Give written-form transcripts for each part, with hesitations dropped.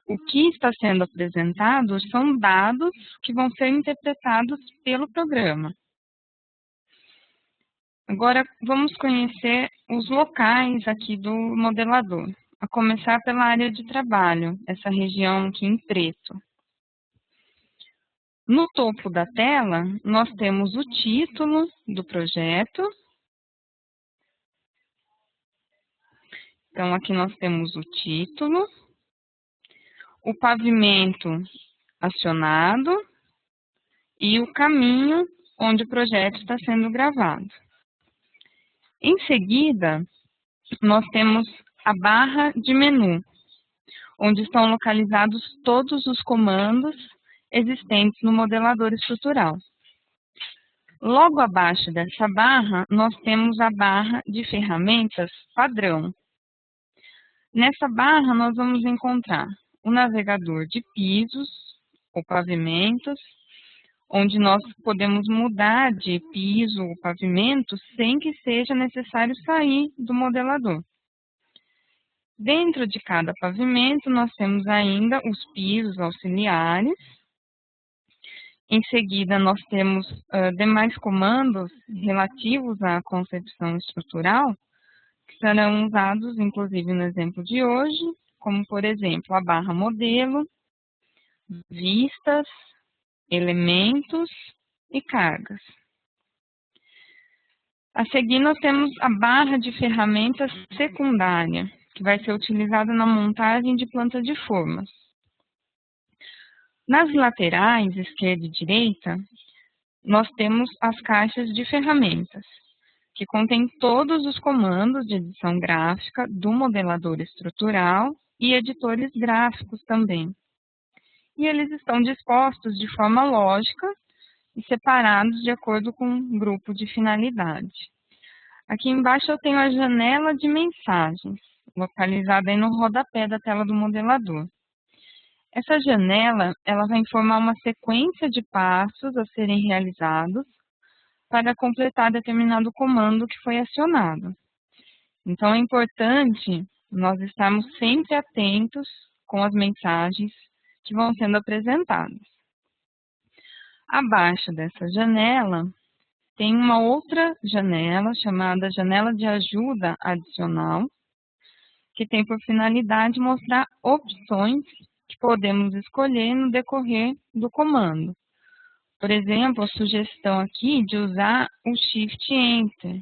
o que está sendo apresentado são dados que vão ser interpretados pelo programa. Agora, vamos conhecer os locais aqui do modelador, a começar pela área de trabalho, essa região aqui em preto. No topo da tela, nós temos o título do projeto. Então, aqui nós temos o título, o pavimento acionado e o caminho onde o projeto está sendo gravado. Em seguida, nós temos a barra de menu, onde estão localizados todos os comandos existentes no modelador estrutural. Logo abaixo dessa barra, nós temos a barra de ferramentas padrão. Nessa barra, nós vamos encontrar o navegador de pisos ou pavimentos, onde nós podemos mudar de piso ou pavimento sem que seja necessário sair do modelador. Dentro de cada pavimento, nós temos ainda os pisos auxiliares. Em seguida, nós temos demais comandos relativos à concepção estrutural, que serão usados, inclusive, no exemplo de hoje, como, por exemplo, a barra modelo, vistas, elementos e cargas. A seguir, nós temos a barra de ferramentas secundária, que vai ser utilizada na montagem de planta de formas. Nas laterais, esquerda e direita, nós temos as caixas de ferramentas, que contém todos os comandos de edição gráfica do modelador estrutural e editores gráficos também. E eles estão dispostos de forma lógica e separados de acordo com um grupo de finalidade. Aqui embaixo eu tenho a janela de mensagens, localizada aí no rodapé da tela do modelador. Essa janela, ela vai informar uma sequência de passos a serem realizados para completar determinado comando que foi acionado. Então, é importante nós estarmos sempre atentos com as mensagens que vão sendo apresentadas. Abaixo dessa janela, tem uma outra janela, chamada janela de ajuda adicional, que tem por finalidade mostrar opções que podemos escolher no decorrer do comando. Por exemplo, a sugestão aqui de usar o Shift Enter.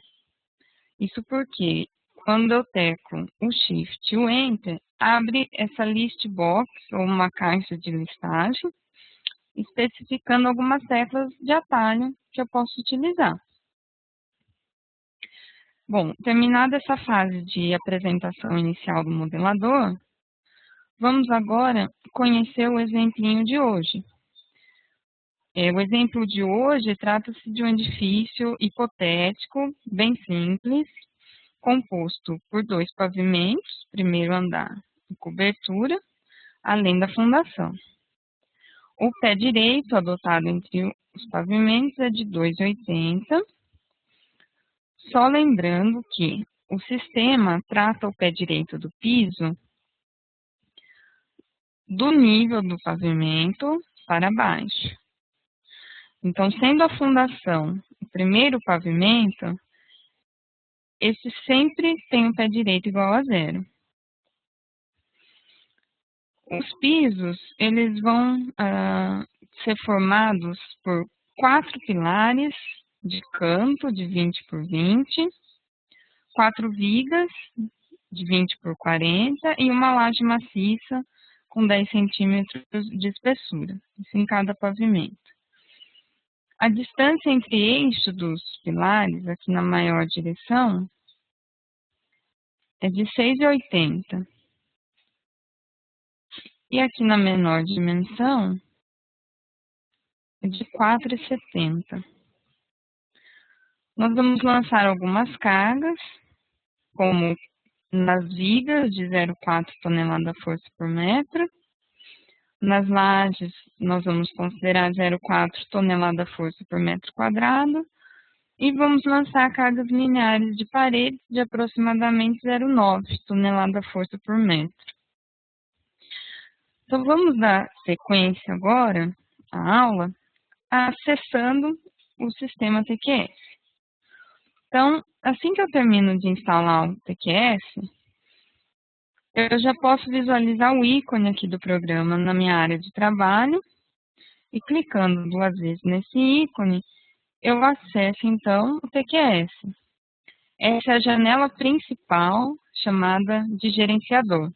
Isso porque, quando eu teclo o Shift e o Enter, abre essa list box, ou uma caixa de listagem, especificando algumas teclas de atalho que eu posso utilizar. Bom, terminada essa fase de apresentação inicial do modelador, vamos agora conhecer o exemplinho de hoje. O exemplo de hoje trata-se de um edifício hipotético, bem simples, composto por 2 pavimentos, primeiro andar e cobertura, além da fundação. O pé direito adotado entre os pavimentos é de 2,80. Só lembrando que o sistema trata o pé direito do piso do nível do pavimento para baixo. Então, sendo a fundação o primeiro pavimento, esse sempre tem o pé direito igual a 0. Os pisos, eles vão ser formados por 4 pilares de canto de 20 por 20, 4 vigas de 20 por 40 e uma laje maciça com 10 centímetros de espessura, isso em cada pavimento. A distância entre eixo dos pilares, aqui na maior direção, é de 6,80. E aqui na menor dimensão, é de 4,70. Nós vamos lançar algumas cargas, como nas vigas de 0,4 tonelada força por metro. Nas lajes, nós vamos considerar 0,4 tonelada força por metro quadrado. E vamos lançar cargas lineares de paredes de aproximadamente 0,9 tonelada força por metro. Então, vamos dar sequência agora à aula, acessando o sistema TQS. Então, assim que eu termino de instalar o TQS, eu já posso visualizar o ícone aqui do programa na minha área de trabalho, e clicando 2 vezes nesse ícone, eu acesso, então, o TQS. Essa é a janela principal, chamada de gerenciador.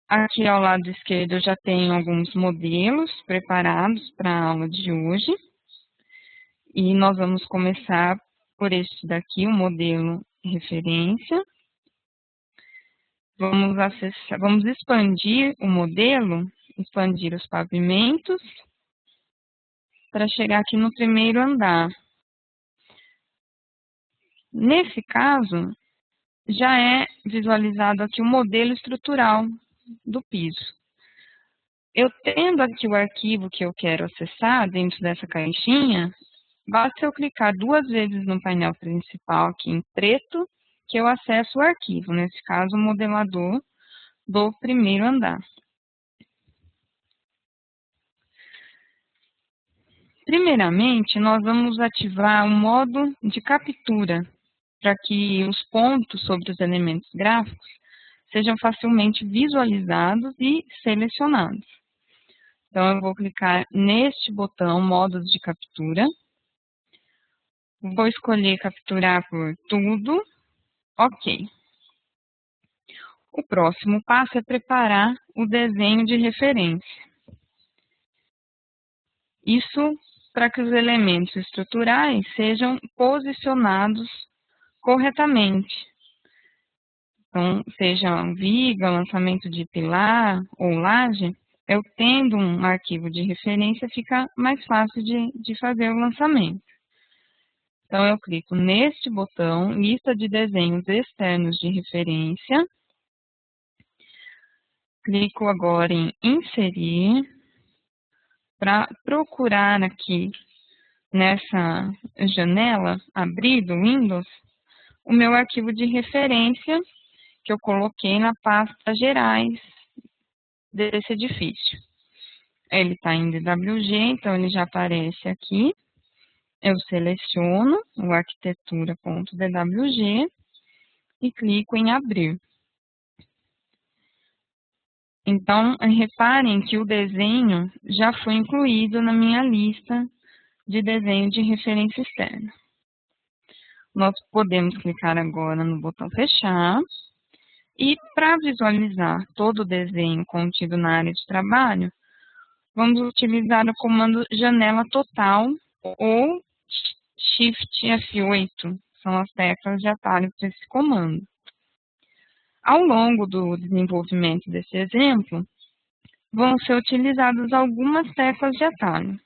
Aqui ao lado esquerdo eu já tenho alguns modelos preparados para a aula de hoje. E nós vamos começar por este daqui, o modelo referência. Vamos expandir o modelo, expandir os pavimentos, para chegar aqui no primeiro andar. Nesse caso, já é visualizado aqui o modelo estrutural do piso. Eu tendo aqui o arquivo que eu quero acessar dentro dessa caixinha, basta eu clicar 2 vezes no painel principal aqui em preto, que eu acesso o arquivo, nesse caso o modelador do primeiro andar. Primeiramente, nós vamos ativar o modo de captura, para que os pontos sobre os elementos gráficos sejam facilmente visualizados e selecionados. Então, eu vou clicar neste botão, modos de captura. Vou escolher capturar por tudo. Ok. O próximo passo é preparar o desenho de referência. Isso para que os elementos estruturais sejam posicionados corretamente. Então, seja viga, lançamento de pilar ou laje, eu tendo um arquivo de referência, fica mais fácil de fazer o lançamento. Então, eu clico neste botão, lista de desenhos externos de referência. Clico agora em inserir, para procurar aqui nessa janela, abrir do Windows, o meu arquivo de referência que eu coloquei na pasta gerais desse edifício. Ele está em DWG, então ele já aparece aqui. Eu seleciono o arquitetura.dwg e clico em abrir. Então, reparem que o desenho já foi incluído na minha lista de desenho de referência externa. Nós podemos clicar agora no botão fechar. E para visualizar todo o desenho contido na área de trabalho, vamos utilizar o comando janela total ou Shift F8, são as teclas de atalho para esse comando. Ao longo do desenvolvimento desse exemplo, vão ser utilizadas algumas teclas de atalho,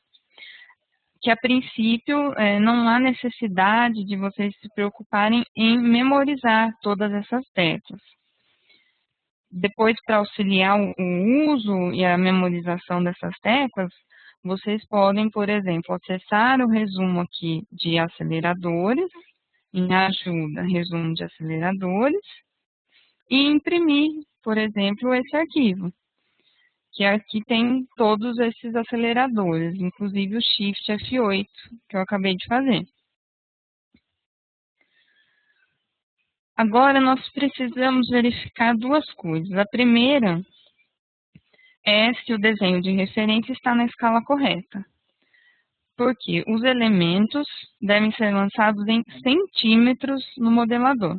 que a princípio não há necessidade de vocês se preocuparem em memorizar todas essas teclas. Depois, para auxiliar o uso e a memorização dessas teclas, vocês podem, por exemplo, acessar o resumo aqui de aceleradores, em ajuda, resumo de aceleradores, e imprimir, por exemplo, esse arquivo, que aqui tem todos esses aceleradores, inclusive o Shift F8, que eu acabei de fazer. Agora, nós precisamos verificar 2 coisas. A primeira é se o desenho de referência está na escala correta. Porque os elementos devem ser lançados em centímetros no modelador.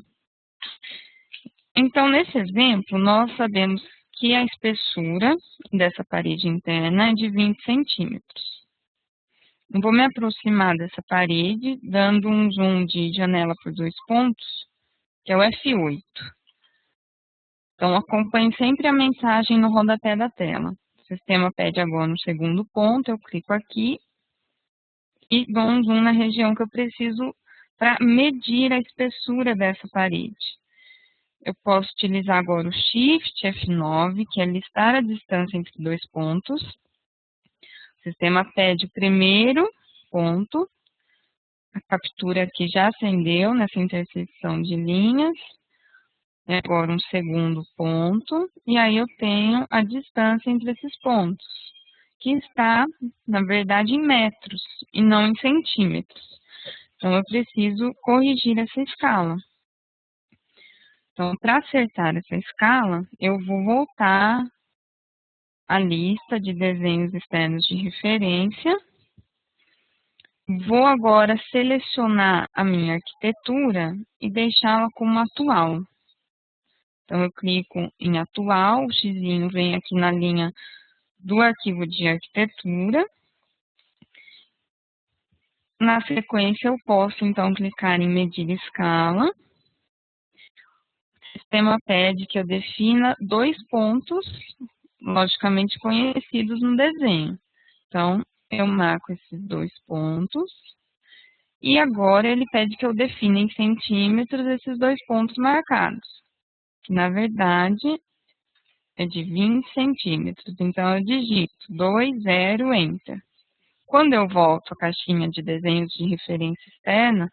Então, nesse exemplo, nós sabemos que a espessura dessa parede interna é de 20 centímetros. Eu vou me aproximar dessa parede, dando um zoom de janela por 2 pontos, que é o F8. Então, acompanhe sempre a mensagem no rodapé da tela. O sistema pede agora no segundo ponto, eu clico aqui e dou um zoom na região que eu preciso para medir a espessura dessa parede. Eu posso utilizar agora o Shift F9, que é listar a distância entre 2 pontos. O sistema pede o primeiro ponto. A captura aqui já acendeu nessa intersecção de linhas. agora um segundo ponto, e aí eu tenho a distância entre esses pontos, que está, na verdade, em metros e não em centímetros. Então, eu preciso corrigir essa escala. Então, para acertar essa escala, eu vou voltar à lista de desenhos externos de referência. Vou agora selecionar a minha arquitetura e deixá-la como atual. Então, eu clico em atual, o xizinho vem aqui na linha do arquivo de arquitetura. Na sequência, eu posso, então, clicar em medir escala. O sistema pede que eu defina 2 pontos, logicamente conhecidos no desenho. Então, eu marco esses 2 pontos. E agora ele pede que eu defina em centímetros esses 2 pontos marcados, que na verdade é de 20 centímetros. Então, eu digito 20, Enter. Quando eu volto à caixinha de desenhos de referência externa,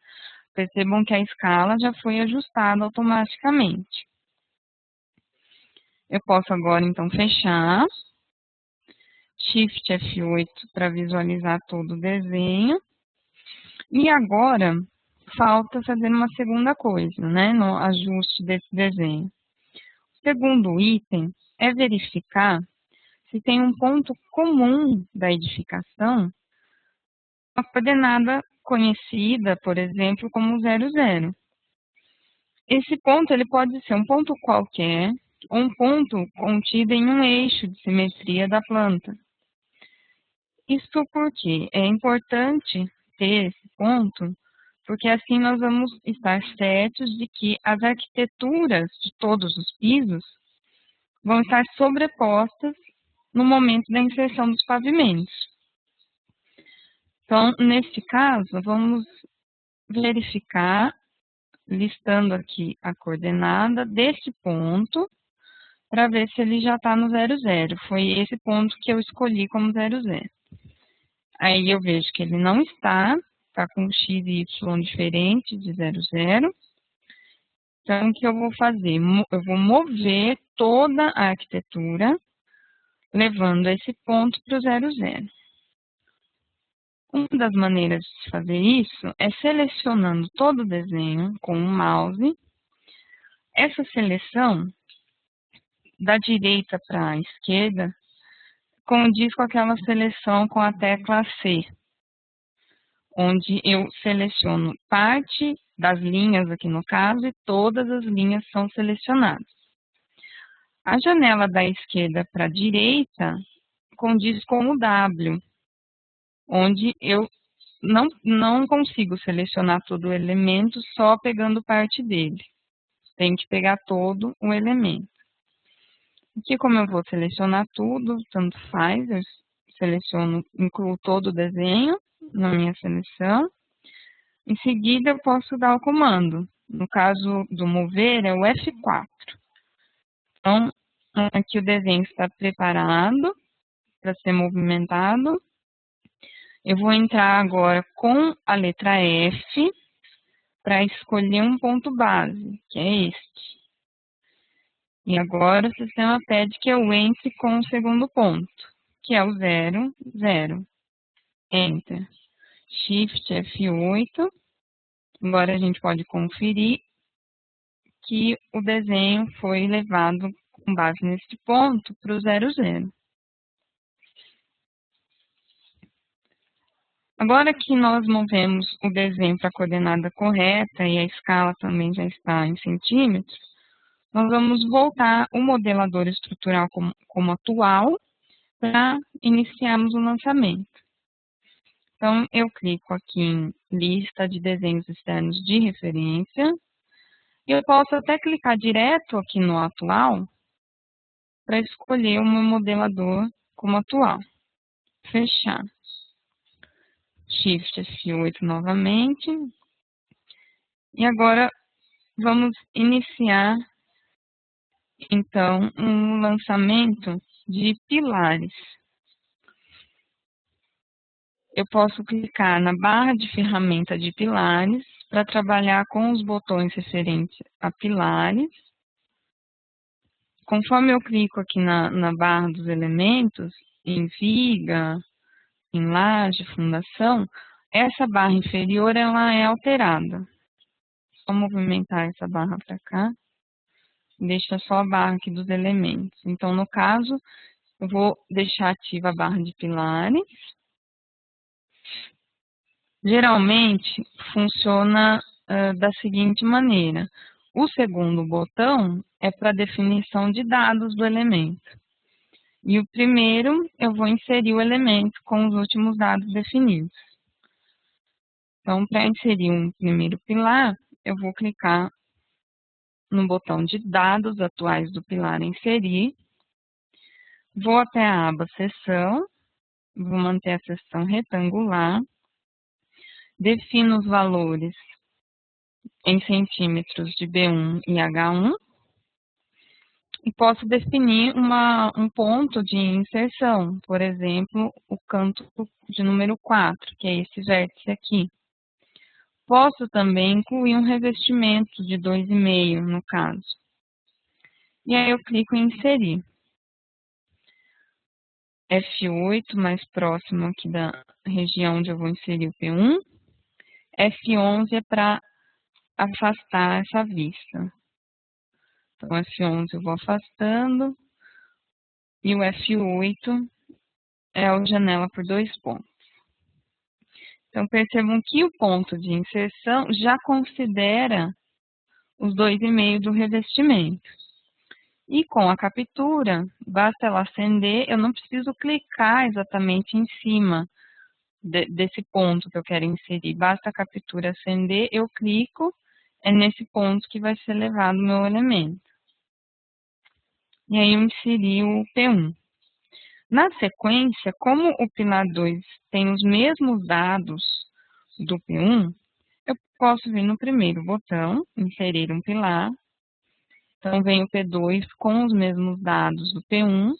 percebam que a escala já foi ajustada automaticamente. Eu posso agora, então, fechar. Shift F8 para visualizar todo o desenho. E agora, falta fazer uma segunda coisa, né, no ajuste desse desenho. O segundo item é verificar se tem um ponto comum da edificação, uma coordenada conhecida, por exemplo, como 00. Esse ponto ele pode ser um ponto qualquer ou um ponto contido em um eixo de simetria da planta. Isso porque é importante ter esse ponto, porque assim nós vamos estar certos de que as arquiteturas de todos os pisos vão estar sobrepostas no momento da inserção dos pavimentos. Então, neste caso, vamos verificar, listando aqui a coordenada desse ponto, para ver se ele já está no 00. Foi esse ponto que eu escolhi como 00. Aí eu vejo que ele não está com x e y diferente de 00. Então, o que eu vou fazer? Eu vou mover toda a arquitetura, levando esse ponto para o 00. Uma das maneiras de fazer isso é selecionando todo o desenho com o mouse. Essa seleção, da direita para a esquerda, condiz com aquela seleção com a tecla C, onde eu seleciono parte das linhas aqui no caso e todas as linhas são selecionadas. A janela da esquerda para a direita condiz com o W, onde eu não consigo selecionar todo o elemento só pegando parte dele. Tenho que pegar todo o elemento. Aqui, como eu vou selecionar tudo, tanto faz, eu seleciono, incluo todo o desenho na minha seleção. Em seguida, eu posso dar o comando. No caso do mover, é o F4. Então, aqui o desenho está preparado para ser movimentado. Eu vou entrar agora com a letra F para escolher um ponto base, que é este. E agora o sistema pede que eu entre com o segundo ponto, que é o 0, 0. Enter. Shift F8. Agora a gente pode conferir que o desenho foi levado com base nesse ponto para o 0, 0. Agora que nós movemos o desenho para a coordenada correta e a escala também já está em centímetros, nós vamos voltar o modelador estrutural como atual para iniciarmos o lançamento. Então, eu clico aqui em lista de desenhos externos de referência e eu posso até clicar direto aqui no atual para escolher o meu modelador como atual. Fechar. Shift F8 novamente. E agora vamos iniciar então um lançamento de pilares. Eu posso clicar na barra de ferramenta de pilares para trabalhar com os botões referentes a pilares. conforme eu clico aqui na barra dos elementos, em viga, em laje, fundação, essa barra inferior ela é alterada. Só movimentar essa barra para cá, deixa só a barra aqui dos elementos. Então, no caso, eu vou deixar ativa a barra de pilares. Geralmente, funciona da seguinte maneira. O segundo botão é para definição de dados do elemento. E o primeiro, eu vou inserir o elemento com os últimos dados definidos. Então, para inserir um primeiro pilar, eu vou clicar no botão de dados atuais do pilar inserir. Vou até a aba seção, vou manter a seção retangular. Defino os valores em centímetros de B1 e H1. E posso definir um ponto de inserção, por exemplo, o canto de número 4, que é esse vértice aqui. Posso também incluir um revestimento de 2,5, no caso. E aí eu clico em inserir. F8, mais próximo aqui da região onde eu vou inserir o P1. F11 é para afastar essa vista. Então, F11 eu vou afastando. E o F8 é a janela por 2 pontos. Então, percebam que o ponto de inserção já considera os 2,5 do revestimento. E com a captura, basta ela acender, eu não preciso clicar exatamente em cima desse ponto que eu quero inserir. Basta a captura acender, eu clico, é nesse ponto que vai ser levado o meu elemento. E aí eu inseri o P1. Na sequência, como o pilar 2 tem os mesmos dados do P1, eu posso vir no primeiro botão, inserir um pilar. Então, vem o P2 com os mesmos dados do P1,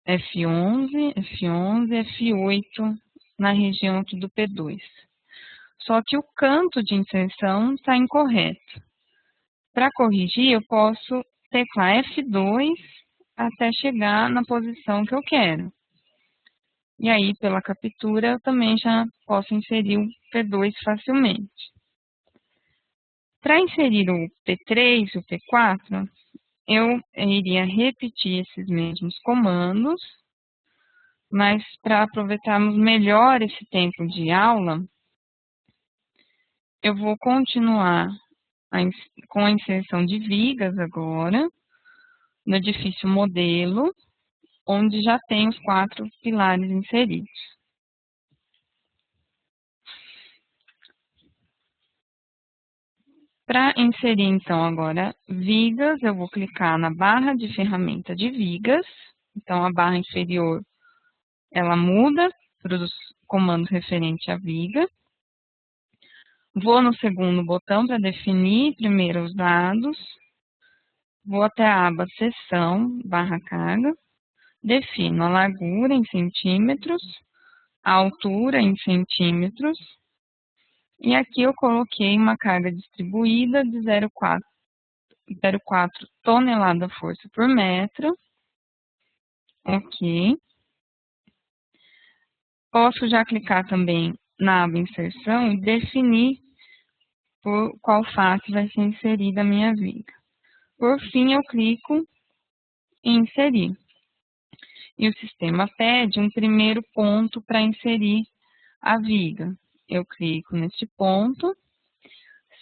F11, F11, F8 na região aqui do P2. Só que o canto de inserção está incorreto. Para corrigir, eu posso teclar F2 até chegar na posição que eu quero. E aí, pela captura, eu também já posso inserir o P2 facilmente. Para inserir o P3 e o P4, eu iria repetir esses mesmos comandos, mas para aproveitarmos melhor esse tempo de aula, eu vou continuar com a inserção de vigas agora, no edifício modelo, onde já tem os 4 pilares inseridos. Para inserir, então, agora vigas, eu vou clicar na barra de ferramenta de vigas. Então, a barra inferior, ela muda para os comandos referentes à viga. Vou no segundo botão para definir primeiro os dados. Vou até a aba seção, barra carga. Defino a largura em centímetros, a altura em centímetros. E aqui eu coloquei uma carga distribuída de 0,4 tonelada força por metro. Ok. Posso já clicar também na aba inserção e definir por qual face vai ser inserida a minha viga. Por fim, eu clico em inserir. E o sistema pede um primeiro ponto para inserir a viga. Eu clico nesse ponto.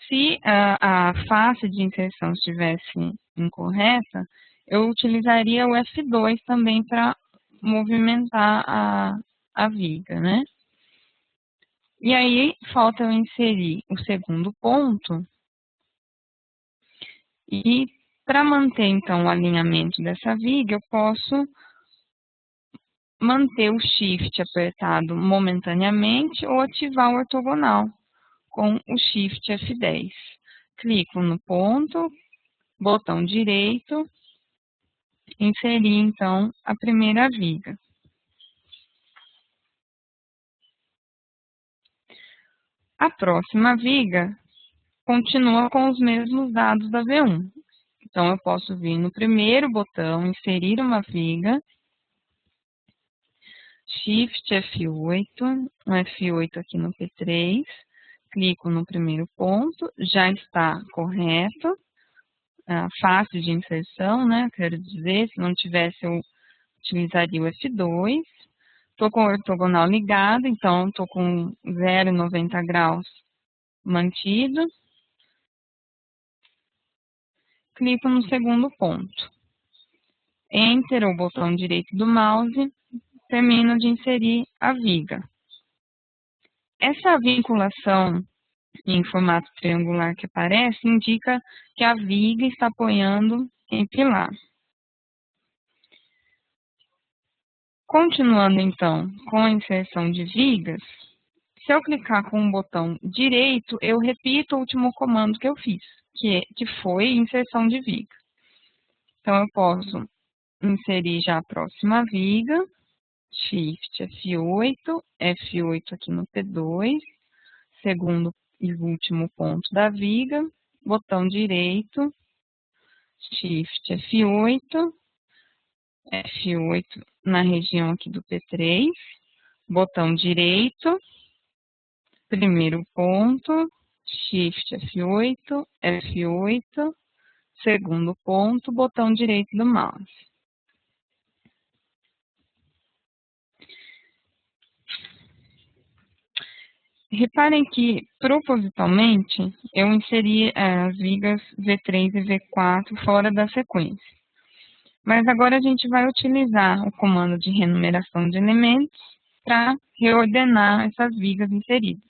Se a face de inserção estivesse incorreta, eu utilizaria o F2 também para movimentar a viga, né? E aí, falta eu inserir o segundo ponto. E para manter, então, o alinhamento dessa viga, eu posso manter o Shift apertado momentaneamente ou ativar o ortogonal com o Shift F10. Clico no ponto, botão direito, inserir, então, a primeira viga. A próxima viga continua com os mesmos dados da V1. Então, eu posso vir no primeiro botão, inserir uma viga, Shift F8, um F8 aqui no P3, clico no primeiro ponto, já está correto, fácil de inserção, né? Quero dizer, se não tivesse, eu utilizaria o F2. Estou com o ortogonal ligado, então estou com 0,90 graus mantido. Clico no segundo ponto. Enter, ou botão direito do mouse, termino de inserir a viga. Essa vinculação em formato triangular que aparece indica que a viga está apoiando em pilar. Continuando, então, com a inserção de vigas, se eu clicar com o botão direito, eu repito o último comando que eu fiz, que foi inserção de viga. Então, eu posso inserir já a próxima viga, Shift F8, F8 aqui no P2, segundo e último ponto da viga, botão direito, Shift F8, F8 na região aqui do P3, botão direito, primeiro ponto, Shift F8, F8, segundo ponto, botão direito do mouse. Reparem que, propositalmente, eu inseri as vigas V3 e V4 fora da sequência. Mas agora a gente vai utilizar o comando de renumeração de elementos para reordenar essas vigas inseridas.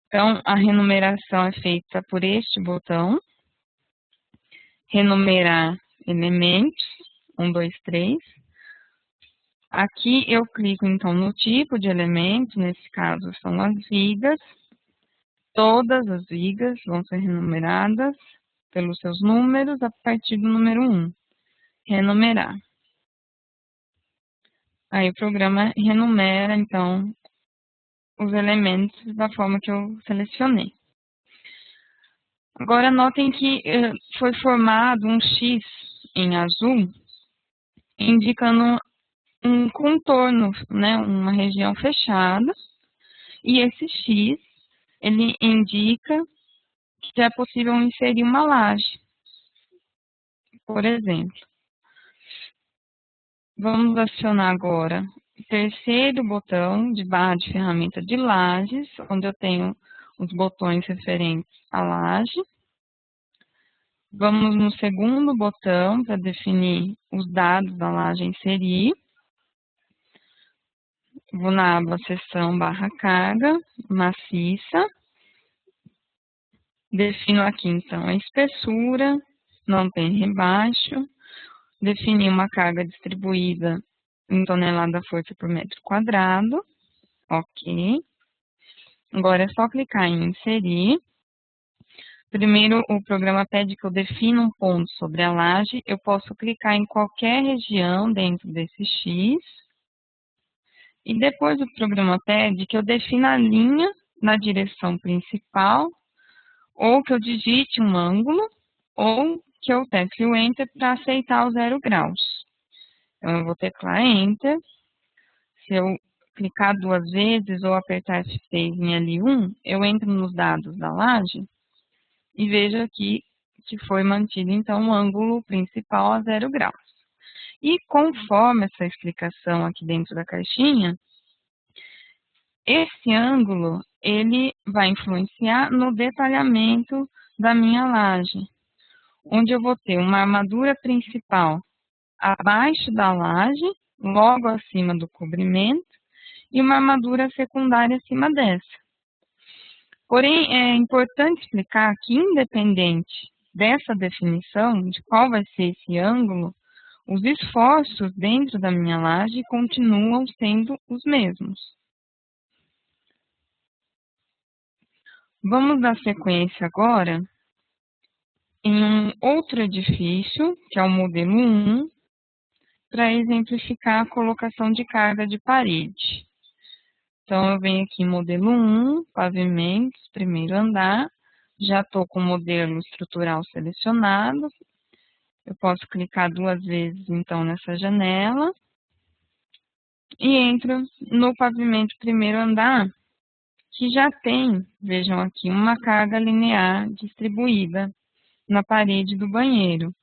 Então, a renumeração é feita por este botão, renumerar elementos, 1, 2, 3. Aqui eu clico, então, no tipo de elemento, nesse caso são as vigas. Todas as vigas vão ser renumeradas pelos seus números a partir do número 1. Renumerar. Aí o programa renumera, então, os elementos da forma que eu selecionei. Agora, notem que foi formado um X em azul, indicando um contorno, né, uma região fechada, e esse X, ele indica que é possível inserir uma laje, por exemplo. Vamos acionar agora o terceiro botão de barra de ferramenta de lajes, onde eu tenho os botões referentes à laje. Vamos no segundo botão para definir os dados da laje a inserir. Vou na aba seção barra carga, maciça. Defino aqui, então, a espessura, não tem rebaixo. Defini uma carga distribuída em tonelada-força por metro quadrado. Ok. Agora é só clicar em inserir. Primeiro, o programa pede que eu defina um ponto sobre a laje. Eu posso clicar em qualquer região dentro desse X. E depois o programa pede que eu defina a linha na direção principal, ou que eu digite um ângulo, ou que eu tecle o Enter para aceitar o 0 graus. Então, eu vou teclar Enter. Se eu clicar 2 vezes ou apertar F6 em L1, eu entro nos dados da laje e vejo aqui que foi mantido, então, o ângulo principal a 0 graus. E conforme essa explicação aqui dentro da caixinha, esse ângulo, ele vai influenciar no detalhamento da minha laje, onde eu vou ter uma armadura principal abaixo da laje, logo acima do cobrimento, e uma armadura secundária acima dessa. Porém, é importante explicar que, independente dessa definição, de qual vai ser esse ângulo, os esforços dentro da minha laje continuam sendo os mesmos. Vamos dar sequência agora em um outro edifício, que é o modelo 1, para exemplificar a colocação de carga de parede. Então, eu venho aqui em modelo 1, pavimentos, primeiro andar, Já estou com o modelo estrutural selecionado. Eu posso clicar 2 vezes, então, nessa janela. E entro no pavimento primeiro andar, que já tem, vejam aqui, uma carga linear distribuída na parede do banheiro.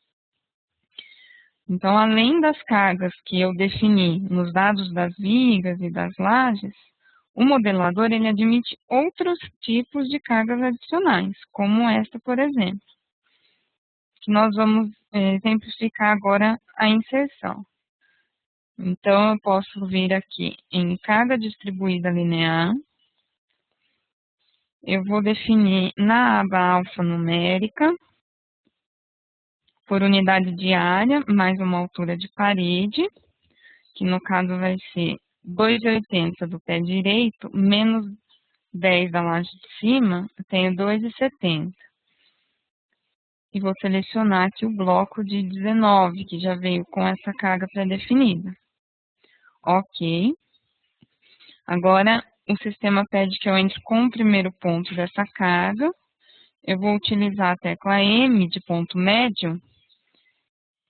Então, além das cargas que eu defini nos dados das vigas e das lajes, o modelador ele admite outros tipos de cargas adicionais, como esta, por exemplo, que nós vamos exemplificar agora a inserção. Então, eu posso vir aqui em carga distribuída linear. Eu vou definir na aba alfanumérica, por unidade de área, mais uma altura de parede, que no caso vai ser 2,80 do pé direito, menos 10 da laje de cima, eu tenho 2,70. E vou selecionar aqui o bloco de 19, que já veio com essa carga pré-definida. Ok. Agora, o sistema pede que eu entre com o primeiro ponto dessa carga. Eu vou utilizar a tecla M de ponto médio.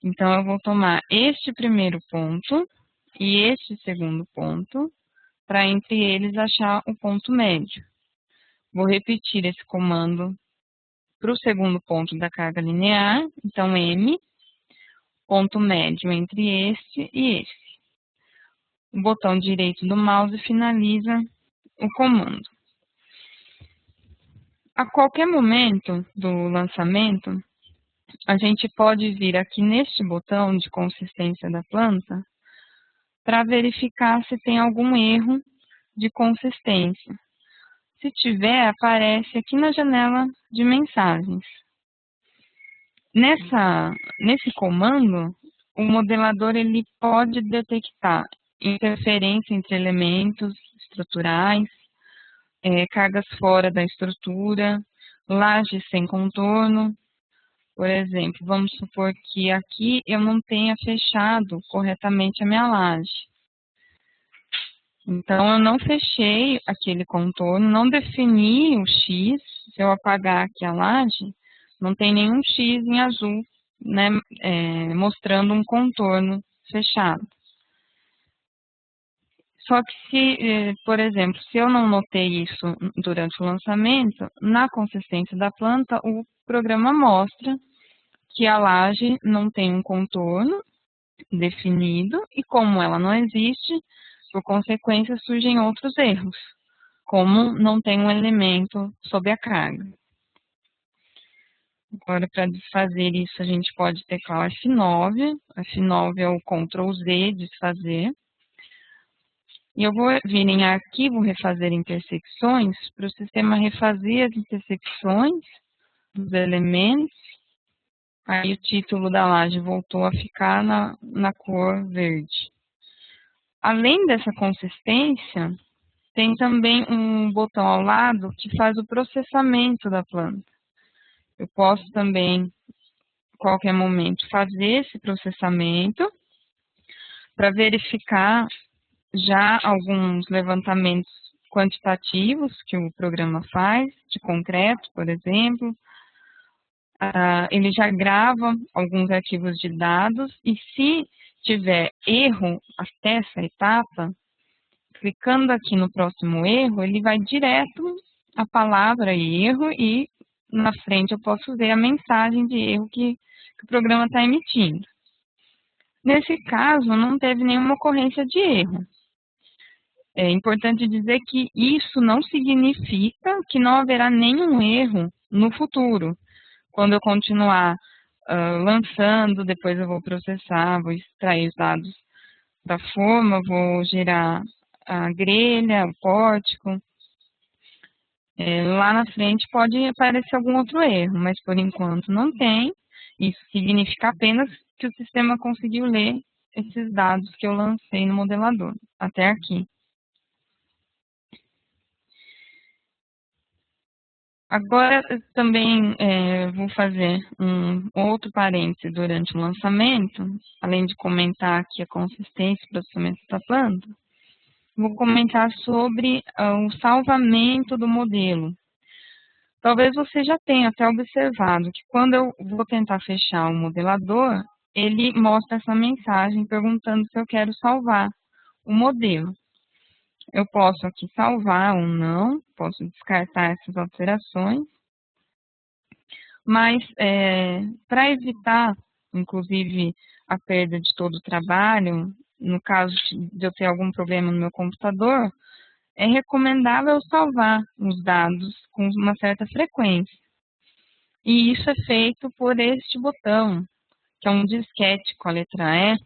Então, eu vou tomar este primeiro ponto e este segundo ponto, para entre eles achar o ponto médio. Vou repetir esse comando para o segundo ponto da carga linear. Então, M, ponto médio entre este e este. O botão direito do mouse finaliza o comando. A qualquer momento do lançamento, a gente pode vir aqui neste botão de consistência da planta para verificar se tem algum erro de consistência. Se tiver, aparece aqui na janela de mensagens. Nesse comando, o modelador ele pode detectar interferência entre elementos estruturais, cargas fora da estrutura, lajes sem contorno. Por exemplo, vamos supor que aqui eu não tenha fechado corretamente a minha laje. Então, eu não fechei aquele contorno, não defini o X. Se eu apagar aqui a laje, não tem nenhum X em azul, né, mostrando um contorno fechado. Só que se, por exemplo, se eu não notei isso durante o lançamento, na consistência da planta, o programa mostra que a laje não tem um contorno definido e como ela não existe, por consequência, surgem outros erros, como não tem um elemento sob a carga. Agora, para desfazer isso, a gente pode teclar F9. F9 é o Ctrl Z, desfazer. E eu vou vir em Arquivo, Refazer Intersecções, para o sistema refazer as intersecções dos elementos. Aí o título da laje voltou a ficar na cor verde. Além dessa consistência, tem também um botão ao lado que faz o processamento da planta. Eu posso também, a qualquer momento, fazer esse processamento para verificar já alguns levantamentos quantitativos que o programa faz, de concreto, por exemplo. Ele já grava alguns arquivos de dados e se tiver erro até essa etapa, clicando aqui no próximo erro, ele vai direto à palavra erro e na frente eu posso ver a mensagem de erro que o programa está emitindo. Nesse caso, não teve nenhuma ocorrência de erro. É importante dizer que isso não significa que não haverá nenhum erro no futuro. Quando eu continuar lançando, depois eu vou processar, vou extrair os dados da forma, vou gerar a grelha, o pórtico. Lá na frente pode aparecer algum outro erro, mas por enquanto não tem. Isso significa apenas que o sistema conseguiu ler esses dados que eu lancei no modelador, até aqui. Agora, eu também vou fazer um outro parêntese durante o lançamento, além de comentar aqui a consistência e processamento da planta, vou comentar sobre o salvamento do modelo. Talvez você já tenha até observado que quando eu vou tentar fechar o modelador, ele mostra essa mensagem perguntando se eu quero salvar o modelo. Eu posso aqui salvar ou não, posso descartar essas alterações, mas para evitar, inclusive, a perda de todo o trabalho, no caso de eu ter algum problema no meu computador, é recomendável salvar os dados com uma certa frequência. E isso é feito por este botão, que é um disquete com a letra E,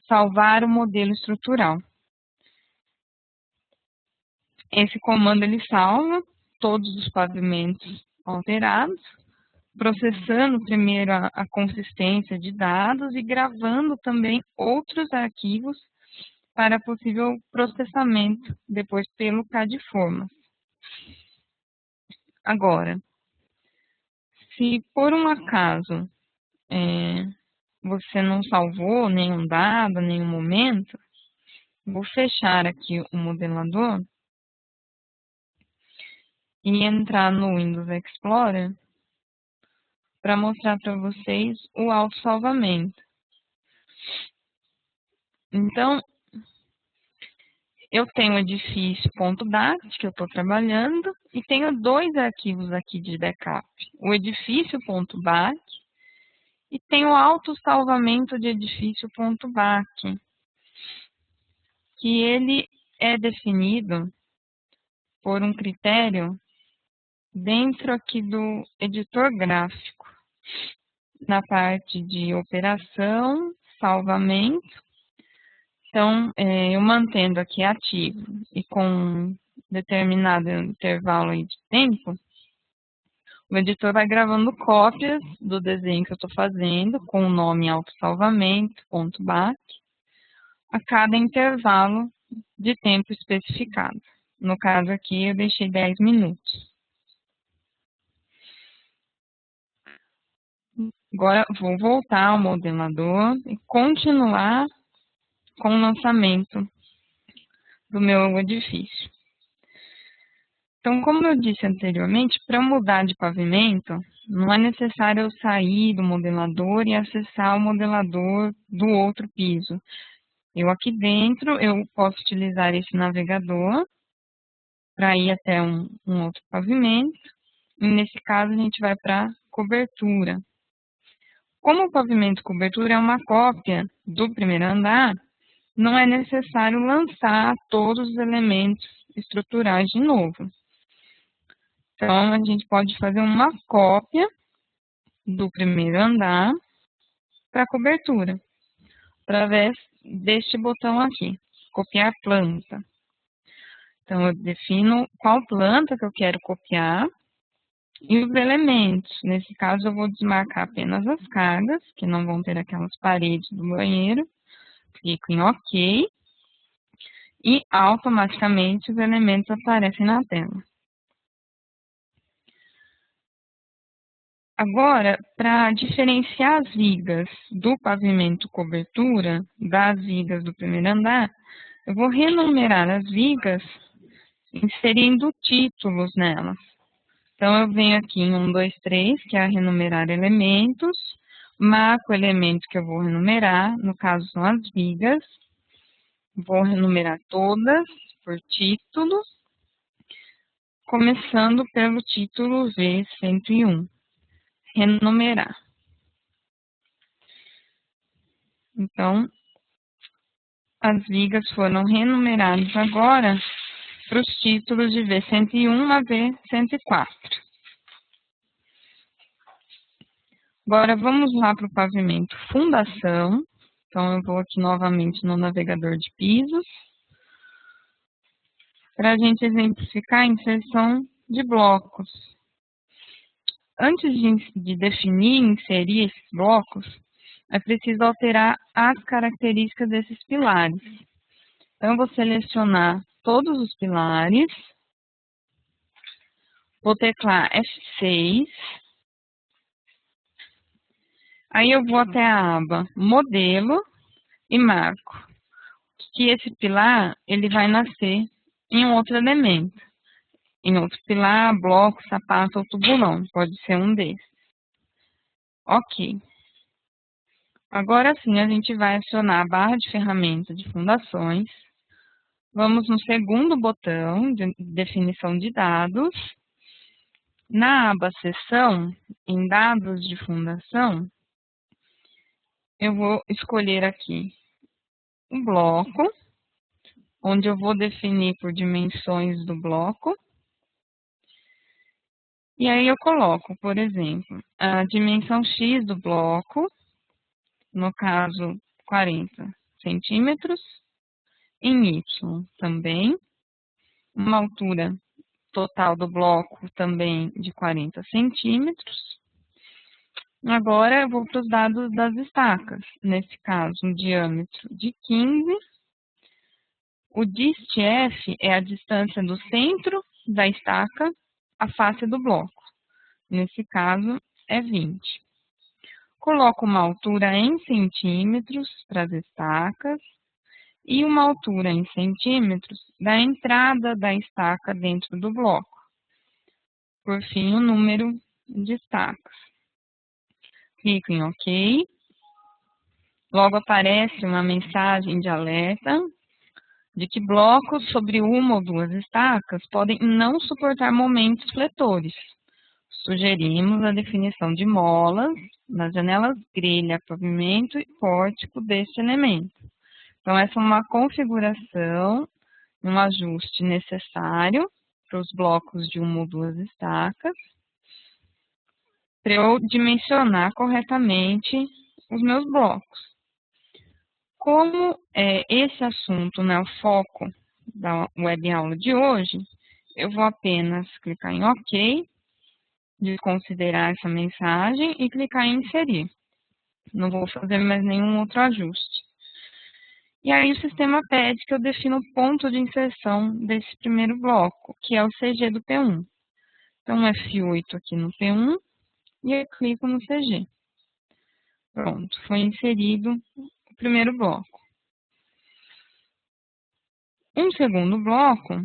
salvar o modelo estrutural. Esse comando ele salva todos os pavimentos alterados, processando primeiro a consistência de dados e gravando também outros arquivos para possível processamento depois pelo CADFormas. Agora, se por um acaso você não salvou nenhum dado, nenhum momento, vou fechar aqui o modelador e entrar no Windows Explorer para mostrar para vocês o autossalvamento. Então, eu tenho o edifício.dat, que eu estou trabalhando, e tenho dois arquivos aqui de backup. O edifício.bat e tem o autossalvamento de edifício.bat, que ele é definido por um critério dentro aqui do editor gráfico, na parte de operação, salvamento. Então, eu mantendo aqui ativo e com determinado intervalo de tempo, o editor vai gravando cópias do desenho que eu estou fazendo com o nome autossalvamento.bat a cada intervalo de tempo especificado. No caso aqui, eu deixei 10 minutos. Agora, vou voltar ao modelador e continuar com o lançamento do meu edifício. Então, como eu disse anteriormente, para mudar de pavimento, não é necessário eu sair do modelador e acessar o modelador do outro piso. Eu aqui dentro, eu posso utilizar esse navegador para ir até um outro pavimento. E nesse caso, a gente vai para cobertura. Como o pavimento cobertura é uma cópia do primeiro andar, não é necessário lançar todos os elementos estruturais de novo. Então, a gente pode fazer uma cópia do primeiro andar para a cobertura, através deste botão aqui, copiar planta. Então, eu defino qual planta que eu quero copiar e os elementos. Nesse caso, eu vou desmarcar apenas as cargas, que não vão ter aquelas paredes do banheiro. Clico em OK e automaticamente os elementos aparecem na tela. Agora, para diferenciar as vigas do pavimento cobertura das vigas do primeiro andar, eu vou renumerar as vigas inserindo títulos nelas. Então, eu venho aqui em 1, 2, 3, que é renumerar elementos, marco o elemento que eu vou renumerar, no caso são as vigas, vou renumerar todas por título, começando pelo título V101. Renumerar. Então, as vigas foram renumeradas agora para os títulos de V101 a V104. Agora, vamos lá para o pavimento fundação. Então, eu vou aqui novamente no navegador de pisos, para a gente exemplificar a inserção de blocos. Antes de definir e inserir esses blocos, é preciso alterar as características desses pilares. Então, eu vou selecionar todos os pilares, vou teclar F6, aí eu vou até a aba Modelo e marco que esse pilar ele vai nascer em um outro elemento. em outro pilar, bloco, sapato ou tubulão. Pode ser um desses. Ok. Agora sim, a gente vai acionar a barra de ferramenta de fundações. Vamos no segundo botão de definição de dados. Na aba seção, em dados de fundação, eu vou escolher aqui um bloco, onde eu vou definir por dimensões do bloco. E aí eu coloco, por exemplo, a dimensão X do bloco, no caso 40 centímetros, em Y também, uma altura total do bloco também de 40 centímetros. Agora eu vou para os dados das estacas, nesse caso um diâmetro de 15. O dist F é a distância do centro da estaca à face do bloco, nesse caso é 20. Coloco uma altura em centímetros para as estacas e uma altura em centímetros da entrada da estaca dentro do bloco. Por fim, o número de estacas. Clico em OK. Logo aparece uma mensagem de alerta de que blocos sobre uma ou duas estacas podem não suportar momentos fletores. Sugerimos a definição de molas nas janelas grelha, pavimento e pórtico deste elemento. Então, essa é uma configuração, um ajuste necessário para os blocos de uma ou duas estacas, para eu dimensionar corretamente os meus blocos. Como esse assunto não é o foco da webaula de hoje, eu vou apenas clicar em OK, desconsiderar essa mensagem e clicar em inserir. Não vou fazer mais nenhum outro ajuste. E aí o sistema pede que eu defina o ponto de inserção desse primeiro bloco, que é o CG do P1. Então, F8 aqui no P1 e eu clico no CG. Pronto, foi inserido o primeiro bloco. Um segundo bloco,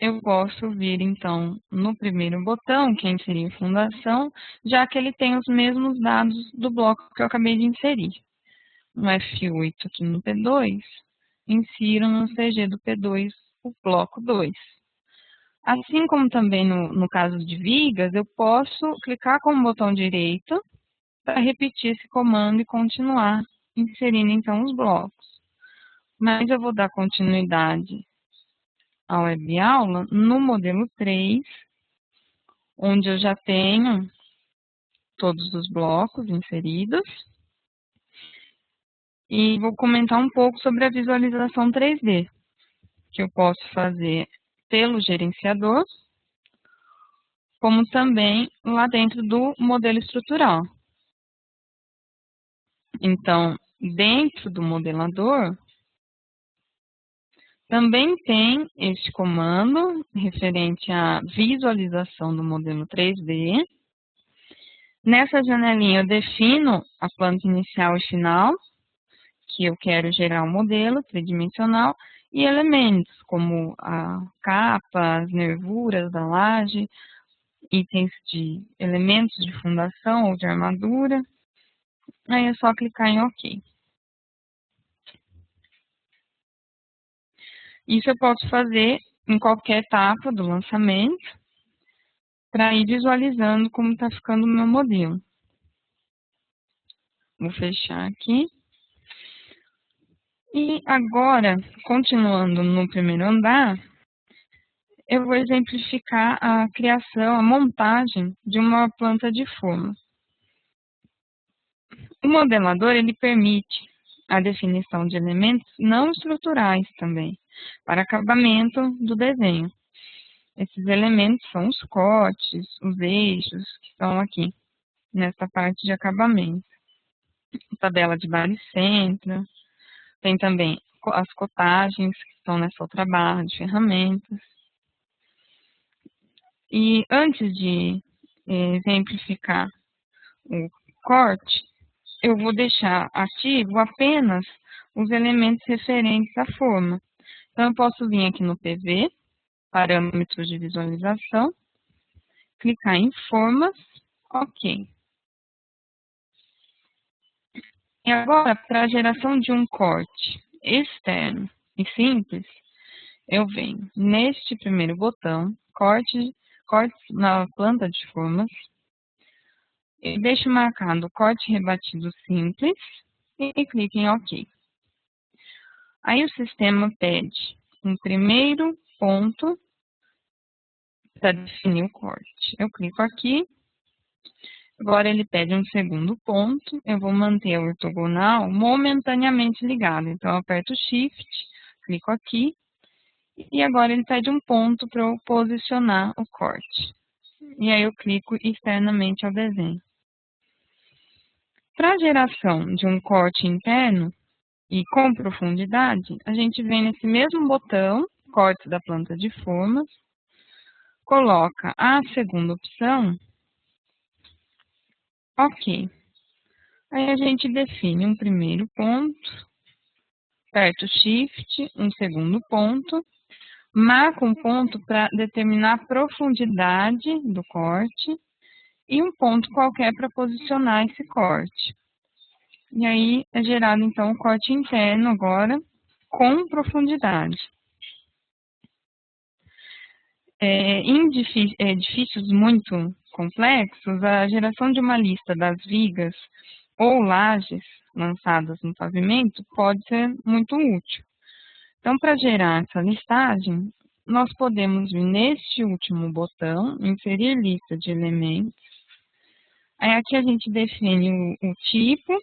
eu posso vir, então, no primeiro botão, que é inserir fundação, já que ele tem os mesmos dados do bloco que eu acabei de inserir. No F8 aqui no P2, insiro no CG do P2 o bloco 2. Assim como também no caso de vigas, eu posso clicar com o botão direito para repetir esse comando e continuar inserindo, então, os blocos. Mas eu vou dar continuidade à webaula no modelo 3, onde eu já tenho todos os blocos inseridos. E vou comentar um pouco sobre a visualização 3D, que eu posso fazer pelo gerenciador, como também lá dentro do modelo estrutural. Então, dentro do modelador, também tem este comando referente à visualização do modelo 3D. Nessa janelinha eu defino a planta inicial e final, que eu quero gerar um modelo tridimensional, e elementos como a capa, as nervuras da laje, itens de elementos de fundação ou de armadura. Aí é só clicar em OK. Isso eu posso fazer em qualquer etapa do lançamento, para ir visualizando como está ficando o meu modelo. Vou fechar aqui. E agora, continuando no primeiro andar, eu vou exemplificar a criação, a montagem de uma planta de forma. O modelador, ele permite a definição de elementos não estruturais também, para acabamento do desenho. Esses elementos são os cortes, os eixos, que estão aqui, nessa parte de acabamento. Tabela de baricentro, tem também as cotagens, que estão nessa outra barra de ferramentas. E antes de exemplificar o corte, eu vou deixar ativo apenas os elementos referentes à forma. Então, eu posso vir aqui no PV, parâmetros de visualização, clicar em formas, ok. E agora, para a geração de um corte externo e simples, eu venho neste primeiro botão, corte na planta de formas, e deixo marcado corte rebatido simples e clico em ok. Aí o sistema pede um primeiro ponto para definir o corte. Eu clico aqui. Agora ele pede um segundo ponto, eu vou manter a ortogonal momentaneamente ligada. Então, eu aperto Shift, clico aqui, e agora ele pede um ponto para eu posicionar o corte. E aí eu clico externamente ao desenho. Para a geração de um corte interno e com profundidade, a gente vem nesse mesmo botão, corte da planta de formas, coloca a segunda opção, ok. Aí a gente define um primeiro ponto, aperto Shift, um segundo ponto, marca um ponto para determinar a profundidade do corte e um ponto qualquer para posicionar esse corte. E aí é gerado então o corte interno agora com profundidade. Em edifícios muito complexos, a geração de uma lista das vigas ou lajes lançadas no pavimento pode ser muito útil. Então, para gerar essa listagem, nós podemos vir neste último botão, inserir lista de elementos. Aí aqui a gente define o tipo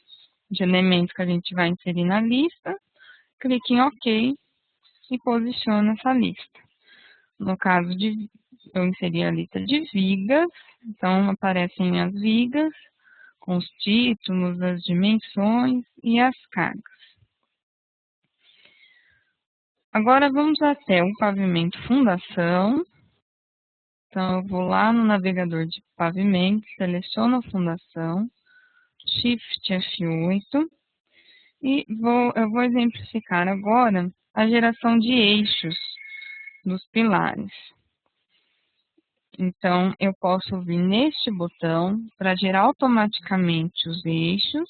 de elementos que a gente vai inserir na lista, clique em OK e posiciona essa lista. No caso de eu inserir a lista de vigas, então aparecem as vigas com os títulos, as dimensões e as cargas. Agora vamos até o pavimento fundação. Então eu vou lá no navegador de pavimento, seleciono a fundação, Shift F8 e eu vou exemplificar agora a geração de eixos dos pilares. Então, eu posso vir neste botão para gerar automaticamente os eixos,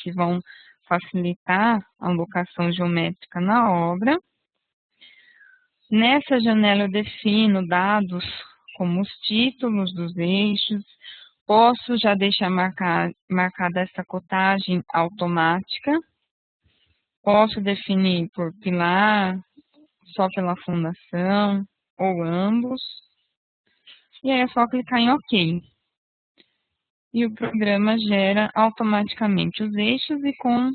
que vão facilitar a alocação geométrica na obra. Nessa janela eu defino dados como os títulos dos eixos, posso já deixar marcada essa cotagem automática, posso definir por pilar, só pela fundação, ou ambos. E aí é só clicar em OK. E o programa gera automaticamente os eixos e com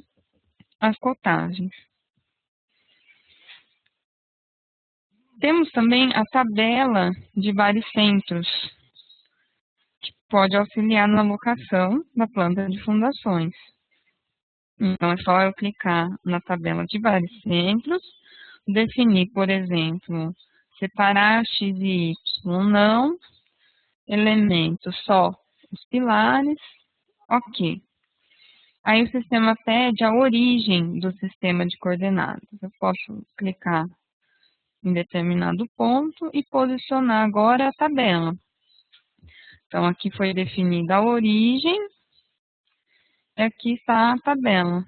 as cotagens. Temos também a tabela de baricentros, que pode auxiliar na alocação da planta de fundações. Então, é só eu clicar na tabela de baricentros, definir, por exemplo, separar X e Y não, elementos só os pilares, ok. Aí o sistema pede a origem do sistema de coordenadas. Eu posso clicar em determinado ponto e posicionar agora a tabela. Então, aqui foi definida a origem, e aqui está a tabela,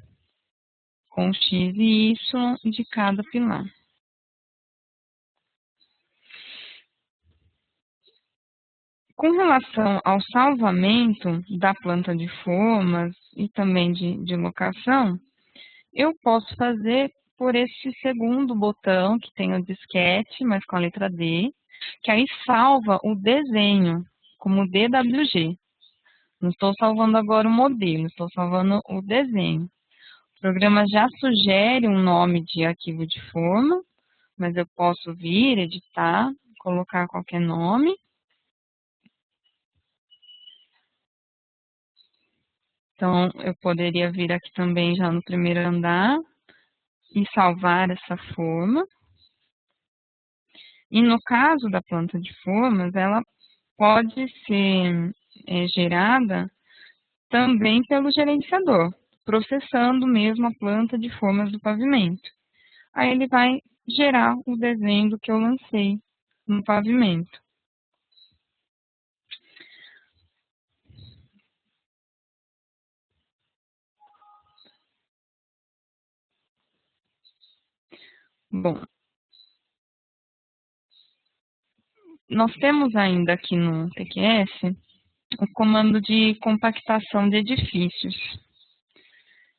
com X e Y de cada pilar. Com relação ao salvamento da planta de formas e também de locação, eu posso fazer por esse segundo botão, que tem o disquete, mas com a letra D, que aí salva o desenho como DWG. Não estou salvando agora o modelo, estou salvando o desenho. O programa já sugere um nome de arquivo de forma, mas eu posso vir, editar, colocar qualquer nome. Então, eu poderia vir aqui também já no primeiro andar e salvar essa forma. E no caso da planta de formas, ela pode ser gerada também pelo gerenciador, processando mesmo a planta de formas do pavimento. Aí ele vai gerar o desenho do que eu lancei no pavimento. Bom, nós temos ainda aqui no TQS o comando de compactação de edifícios.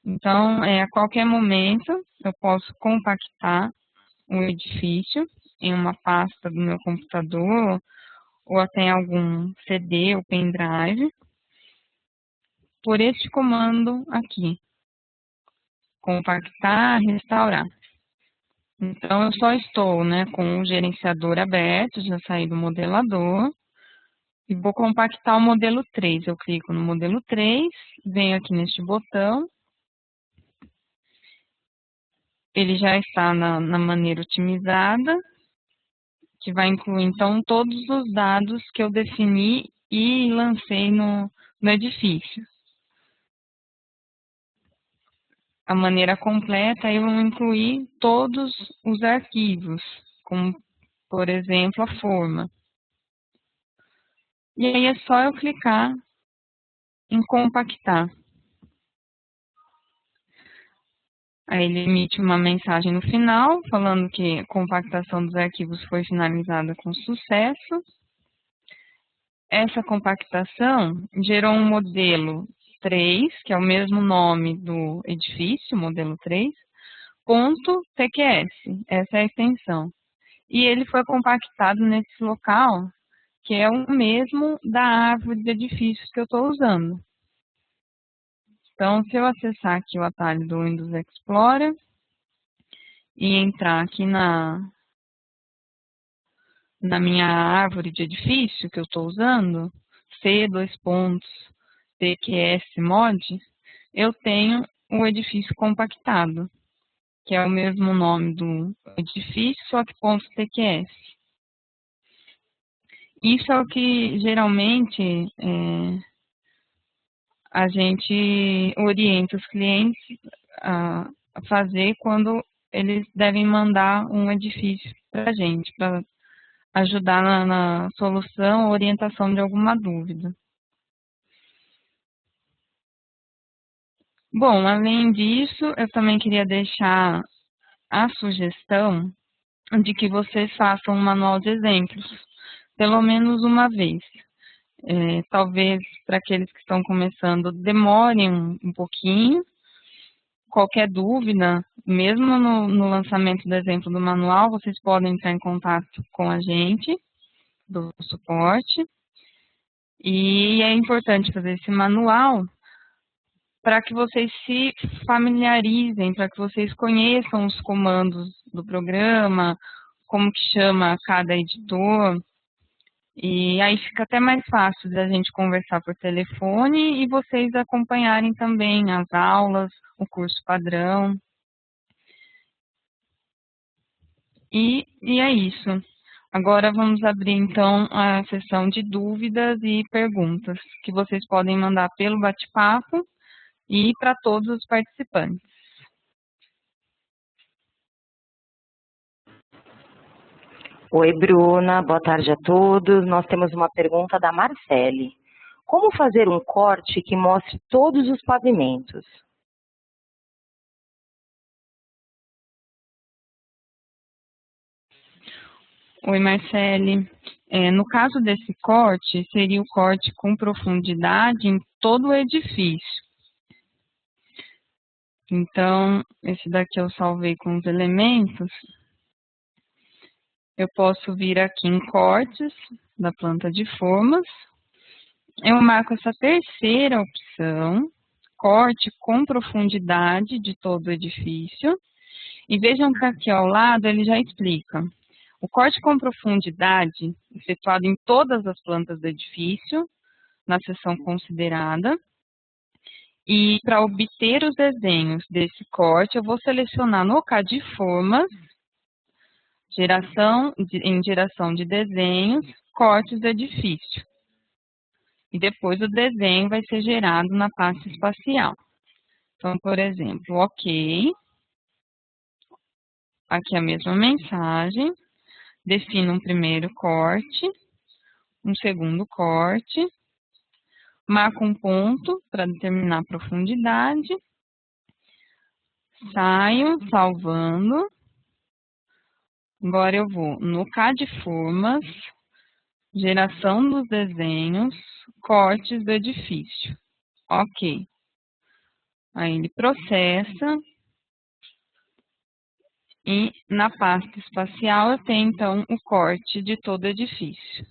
Então, a qualquer momento, eu posso compactar um edifício em uma pasta do meu computador ou até algum CD ou pendrive por este comando aqui, compactar, restaurar. Então, eu só estou com o gerenciador aberto, já saí do modelador, e vou compactar o modelo 3. Eu clico no modelo 3, venho aqui neste botão, ele já está na maneira otimizada, que vai incluir, então, todos os dados que eu defini e lancei no edifício. A maneira completa, eu vou incluir todos os arquivos, como, por exemplo, a forma. E aí é só eu clicar em compactar. Aí ele emite uma mensagem no final, falando que a compactação dos arquivos foi finalizada com sucesso. Essa compactação gerou um modelo 3, que é o mesmo nome do edifício, modelo 3, ponto .tqs, essa é a extensão. E ele foi compactado nesse local, que é o mesmo da árvore de edifícios que eu estou usando. Então, se eu acessar aqui o atalho do Windows Explorer e entrar aqui na minha árvore de edifício que eu estou usando, C:2.tqs mod, eu tenho o edifício compactado, que é o mesmo nome do edifício, só que .tqs. Isso é o que geralmente a gente orienta os clientes a fazer quando eles devem mandar um edifício para a gente, para ajudar na solução ou orientação de alguma dúvida. Bom, além disso, eu também queria deixar a sugestão de que vocês façam um manual de exemplos, pelo menos uma vez. Talvez para aqueles que estão começando demorem um pouquinho. Qualquer dúvida, mesmo no lançamento do exemplo do manual, vocês podem entrar em contato com a gente, do suporte. E é importante fazer esse manual para que vocês se familiarizem, para que vocês conheçam os comandos do programa, como que chama cada editor. E aí fica até mais fácil da gente conversar por telefone e vocês acompanharem também as aulas, o curso padrão. E é isso. Agora vamos abrir então a sessão de dúvidas e perguntas, que vocês podem mandar pelo bate-papo e para todos os participantes. Oi, Bruna, boa tarde a todos. Nós temos uma pergunta da Marcele. Como fazer um corte que mostre todos os pavimentos? Oi, Marcele. No caso desse corte, seria o corte com profundidade em todo o edifício. Então, esse daqui eu salvei com os elementos. Eu posso vir aqui em cortes da planta de formas. Eu marco essa terceira opção, corte com profundidade de todo o edifício. E vejam que aqui ao lado ele já explica. O corte com profundidade, efetuado em todas as plantas do edifício, na seção considerada. E para obter os desenhos desse corte, eu vou selecionar no CAD Formas, em geração de desenhos, cortes do edifício. E depois o desenho vai ser gerado na pasta espacial. Então, por exemplo, OK. Aqui a mesma mensagem. defino um primeiro corte, um segundo corte, marco um ponto para determinar a profundidade, saio salvando. Agora eu vou no CAD Formas, geração dos desenhos, cortes do edifício. Ok. Aí ele processa e na pasta espacial eu tenho então o corte de todo o edifício.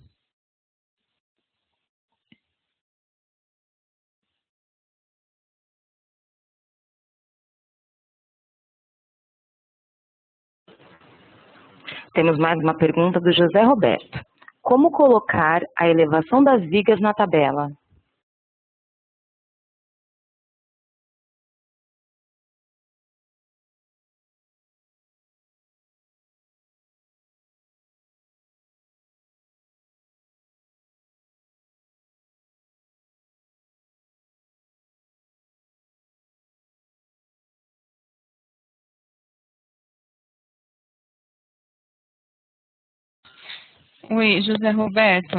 Temos mais uma pergunta do José Roberto. Como colocar a elevação das vigas na tabela? Oi, José Roberto,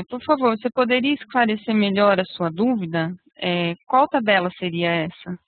por favor, você poderia esclarecer melhor a sua dúvida? Qual tabela seria essa?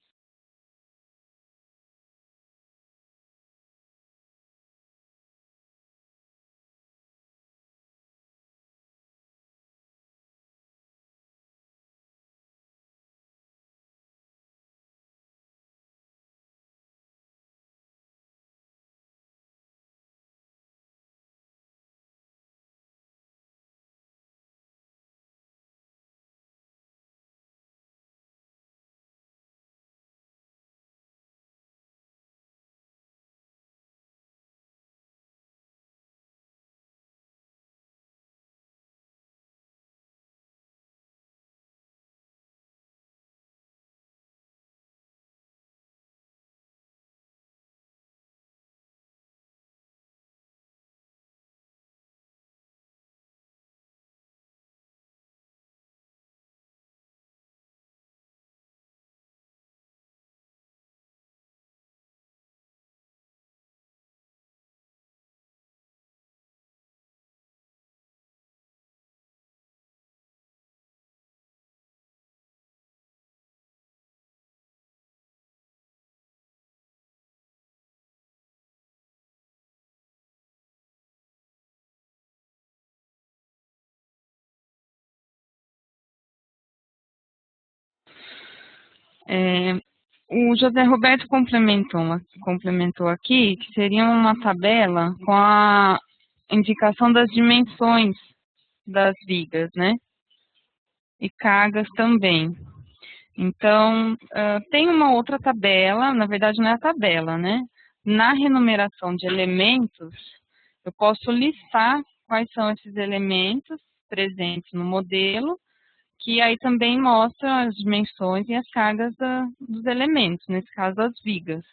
O José Roberto complementou aqui que seria uma tabela com a indicação das dimensões das vigas, né? E cargas também. Então, tem uma outra tabela, na verdade não é a tabela, né? Na renumeração de elementos, eu posso listar quais são esses elementos presentes no modelo, que aí também mostra as dimensões e as cargas dos elementos, nesse caso as vigas.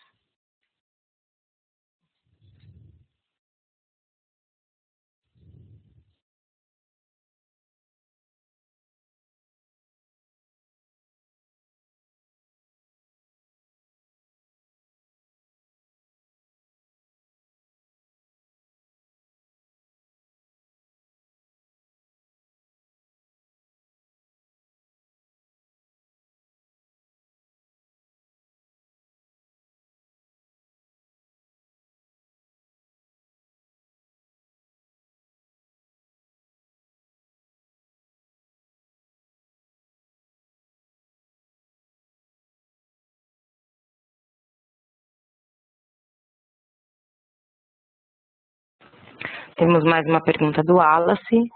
Temos mais uma pergunta do Wallace.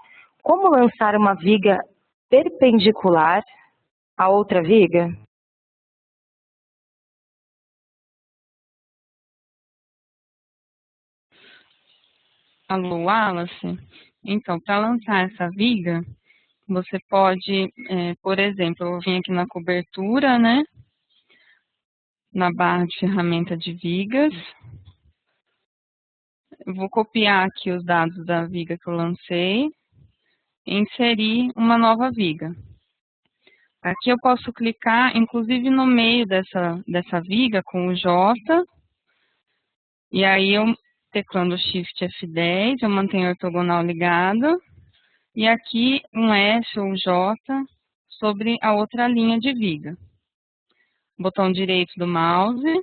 Como lançar uma viga perpendicular a outra viga? Alô, Wallace? Então, para lançar essa viga, você pode, por exemplo, eu vim aqui na cobertura, né? Na barra de ferramenta de vigas. Eu vou copiar aqui os dados da viga que eu lancei e inserir uma nova viga. Aqui eu posso clicar, inclusive, no meio dessa viga com o J, e aí eu teclando Shift F10, eu mantenho a ortogonal ligada. E aqui um S ou J sobre a outra linha de viga. Botão direito do mouse,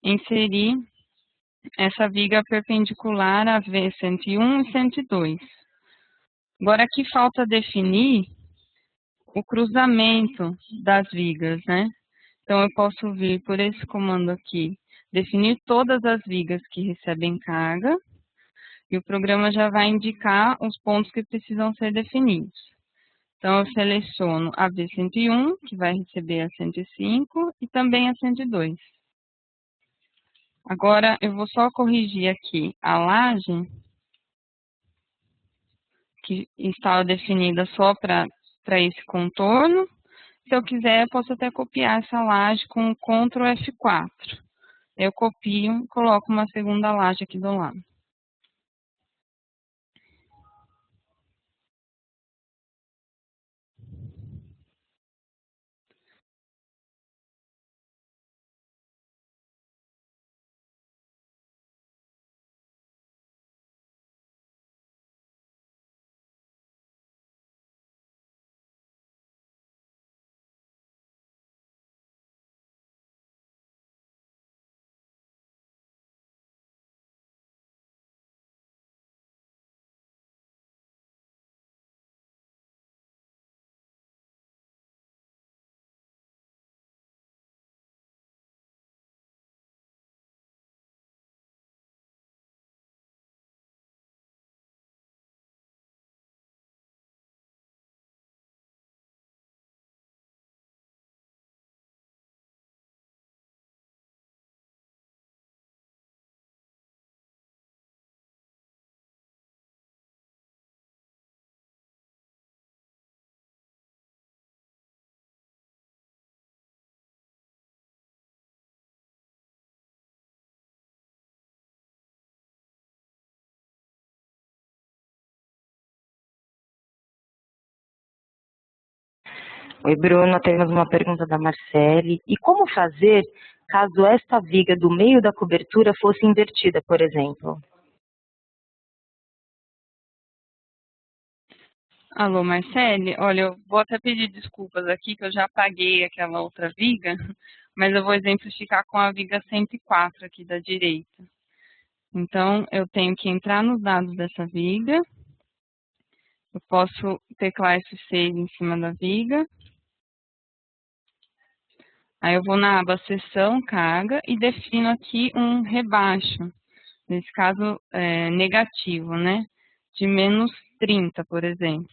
inserir essa viga perpendicular a V101 e 102. Agora aqui falta definir o cruzamento das vigas, né? Então eu posso vir por esse comando aqui, definir todas as vigas que recebem carga, e o programa já vai indicar os pontos que precisam ser definidos. Então eu seleciono a V101, que vai receber a 105, e também a 102. Agora eu vou só corrigir aqui a laje, que estava definida só para esse contorno. Se eu quiser, eu posso até copiar essa laje com o Ctrl F4. Eu copio e coloco uma segunda laje aqui do lado. Oi, Bruno, temos uma pergunta da Marcele. E como fazer caso esta viga do meio da cobertura fosse invertida, por exemplo? Alô, Marcele? Olha, eu vou até pedir desculpas aqui, que eu já apaguei aquela outra viga, mas eu vou exemplificar com a viga 104 aqui da direita. Então, eu tenho que entrar nos dados dessa viga, eu posso teclar F6 em cima da viga, aí eu vou na aba Seção, Carga, e defino aqui um rebaixo, nesse caso negativo, né? De menos 30, por exemplo.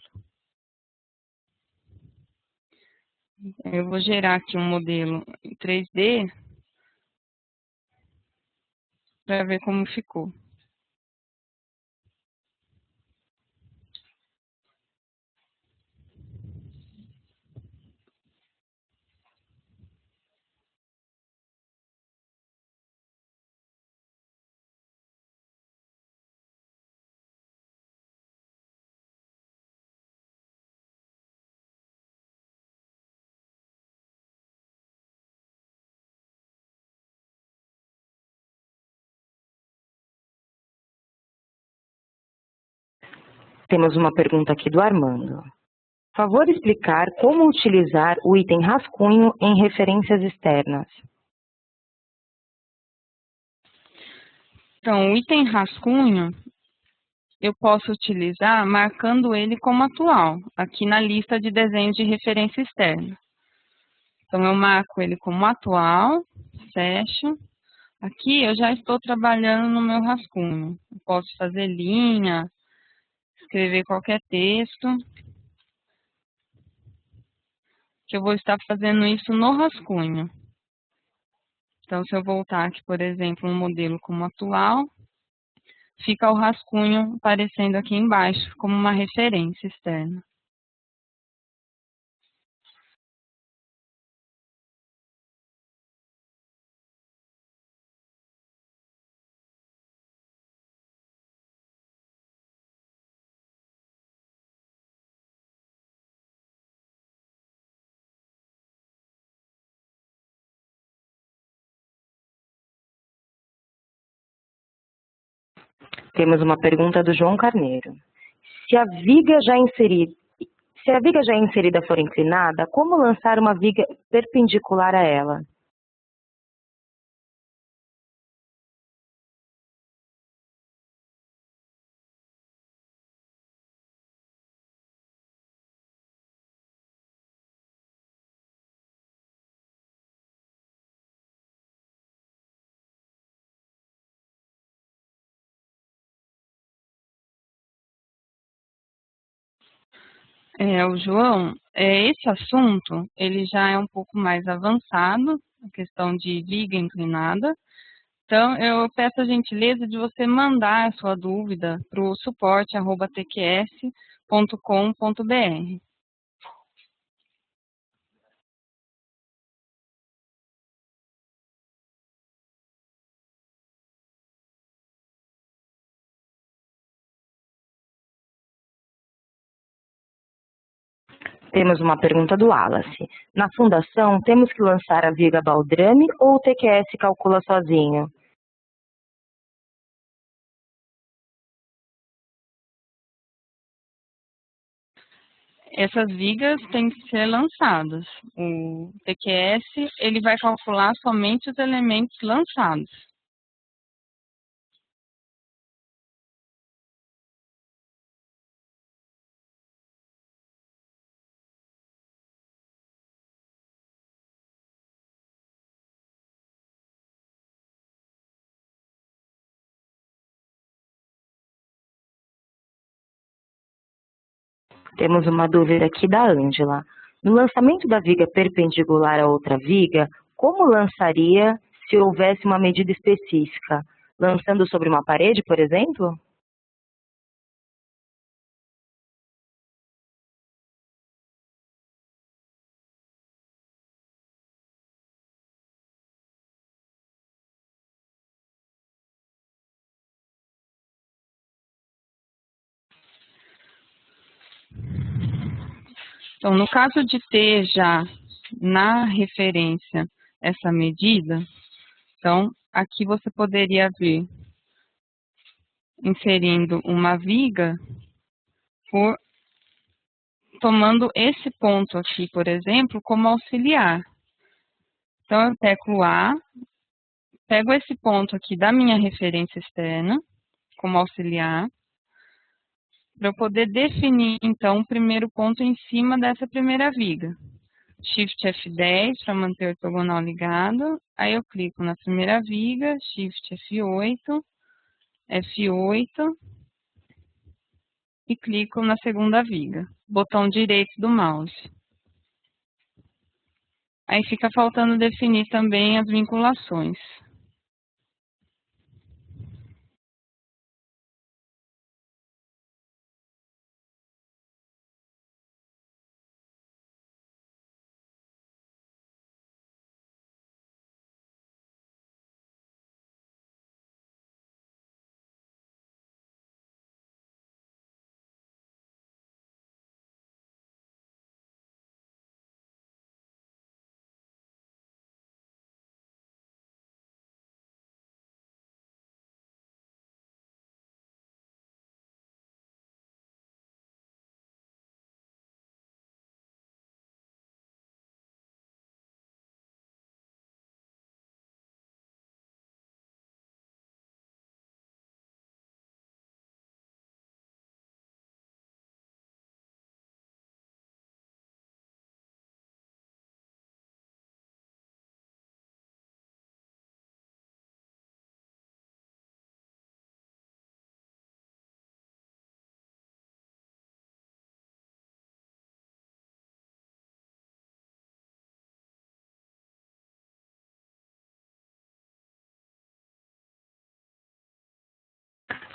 Eu vou gerar aqui um modelo em 3D para ver como ficou. Temos uma pergunta aqui do Armando. Por favor, explicar como utilizar o item rascunho em referências externas. Então, o item rascunho, eu posso utilizar marcando ele como atual, aqui na lista de desenhos de referência externa. Então, eu marco ele como atual, fecho. Aqui eu já estou trabalhando no meu rascunho. Eu posso fazer linha, escrever qualquer texto, que eu vou estar fazendo isso no rascunho. Então, se eu voltar aqui, por exemplo, um modelo como atual, fica o rascunho aparecendo aqui embaixo, como uma referência externa. Temos uma pergunta do João Carneiro. Se a viga já inserida for inclinada, como lançar uma viga perpendicular a ela? O João, esse assunto, ele já é um pouco mais avançado, a questão de viga inclinada. Então, eu peço a gentileza de você mandar a sua dúvida para o suporte@tqs.com.br. Temos uma pergunta do Wallace. Na fundação, temos que lançar a viga baldrame ou o TQS calcula sozinho? Essas vigas têm que ser lançadas. O TQS, ele vai calcular somente os elementos lançados. Temos uma dúvida aqui da Ângela. No lançamento da viga perpendicular a outra viga, como lançaria se houvesse uma medida específica? Lançando sobre uma parede, por exemplo? Então, no caso de ter já na referência essa medida, então, aqui você poderia vir inserindo uma viga tomando esse ponto aqui, por exemplo, como auxiliar. Então, eu teclo A, pego esse ponto aqui da minha referência externa, como auxiliar, para eu poder definir, então, o primeiro ponto em cima dessa primeira viga. Shift F10 para manter o ortogonal ligado. Aí eu clico na primeira viga, Shift F8, F8 e clico na segunda viga, botão direito do mouse. Aí fica faltando definir também as vinculações.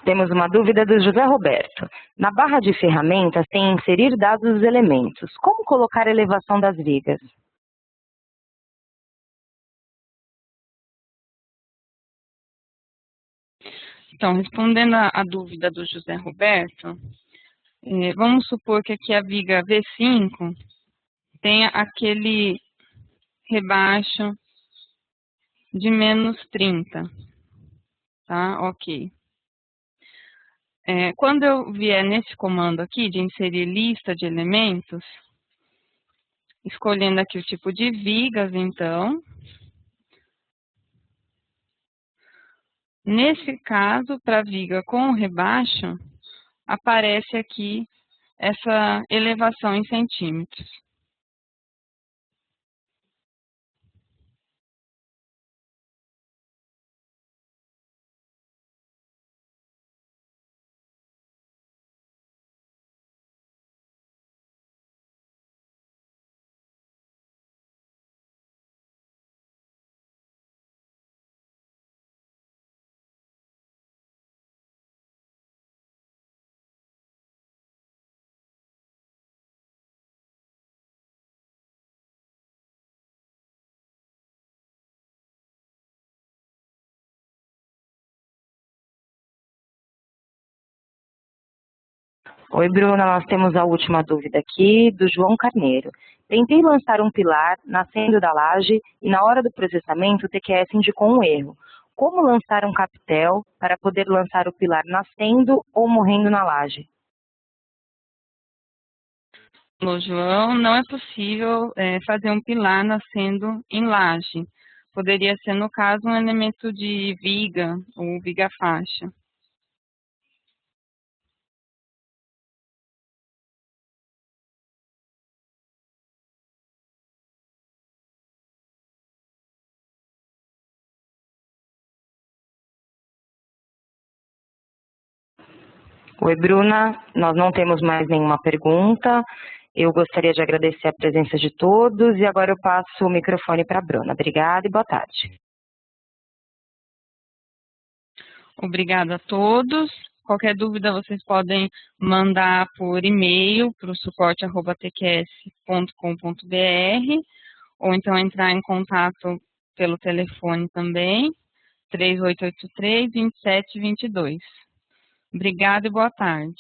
Temos uma dúvida do José Roberto. Na barra de ferramentas tem inserir dados dos elementos. Como colocar a elevação das vigas? Então, respondendo a dúvida do José Roberto, vamos supor que aqui a viga V5 tenha aquele rebaixo de menos 30, tá? Ok. Quando eu vier nesse comando aqui de inserir lista de elementos, escolhendo aqui o tipo de vigas, então, nesse caso, para viga com rebaixo, aparece aqui essa elevação em centímetros. Oi, Bruna, nós temos a última dúvida aqui do João Carneiro. Tentei lançar um pilar nascendo da laje e na hora do processamento o TQS indicou um erro. Como lançar um capitel para poder lançar o pilar nascendo ou morrendo na laje? Alô, João, não é possível fazer um pilar nascendo em laje. Poderia ser, no caso, um elemento de viga ou viga faixa. Oi, Bruna, nós não temos mais nenhuma pergunta. Eu gostaria de agradecer a presença de todos e agora eu passo o microfone para a Bruna. Obrigada e boa tarde. Obrigada a todos. Qualquer dúvida vocês podem mandar por e-mail para o suporte@tqs.com.br ou então entrar em contato pelo telefone também, 3883-2722. Obrigada e boa tarde.